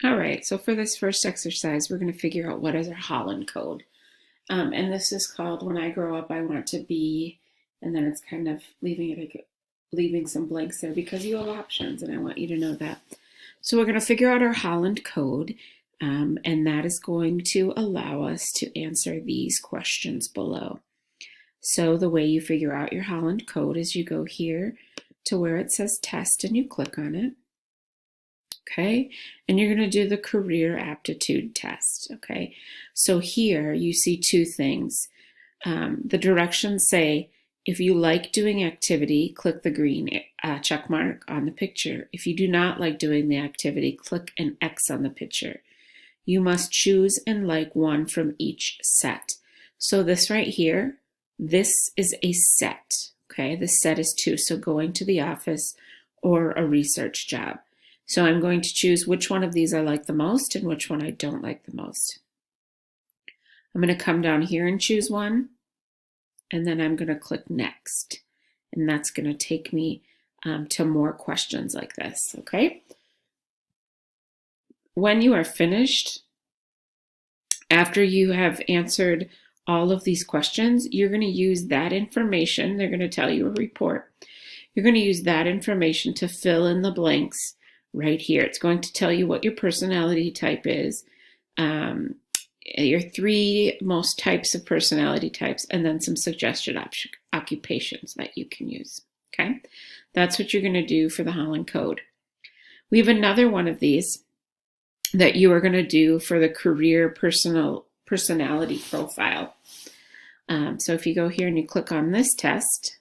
All right, so for this first exercise, we're going to figure out what is our Holland code. And this is called When I Grow Up, I Want to Be, and then it's kind of leaving some blanks there because you have options, and I want you to know that. So we're going to figure out our Holland code, and that is going to allow us to answer these questions below. So the way you figure out your Holland code is you go here to where it says test and you click on it. Okay, and you're going to do the career aptitude test. Okay, so here you see two things. The directions say if you like doing activity, click the green check mark on the picture. If you do not like doing the activity, click an X on the picture. You must choose and like one from each set. So this right here, this is a set. Okay, the set is two, so going to the office or a research job. So I'm going to choose which one of these I like the most and which one I don't like the most. I'm going to come down here and choose one, and then I'm going to click next. And that's going to take me to more questions like this, okay? When you are finished, after you have answered all of these questions, you're going to use that information. They're going to tell you a report. You're going to use that information to fill in the blanks right here. It's going to tell you what your personality type is, your three most types of personality types, and then some suggested occupations that you can use. Okay, that's what you're going to do for the Holland code. We have another one of these that you are going to do for the career personality profile. So if you go here and you click on this test,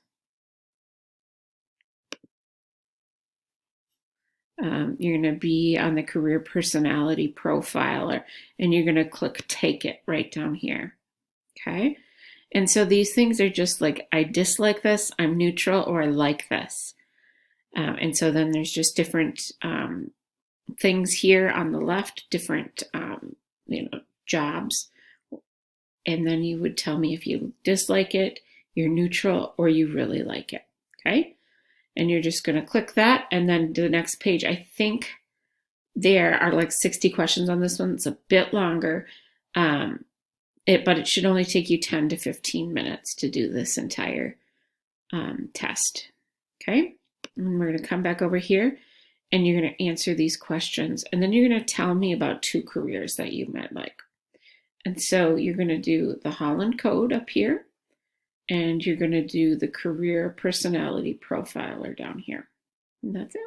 you're going to be on the career personality profiler, and you're going to click take it right down here. Okay. And so these things are just like, I dislike this, I'm neutral, or I like this. And so then there's just different things here on the left, different jobs. And then you would tell me if you dislike it, you're neutral, or you really like it. Okay. And you're just going to click that, and then to the next page. I think there are like 60 questions on this one. It's a bit longer, but it should only take you 10 to 15 minutes to do this entire test. Okay, and we're going to come back over here, and you're going to answer these questions, and then you're going to tell me about two careers that you might like. And so you're going to do the Holland code up here, and you're going to do the career personality profiler down here. And that's it.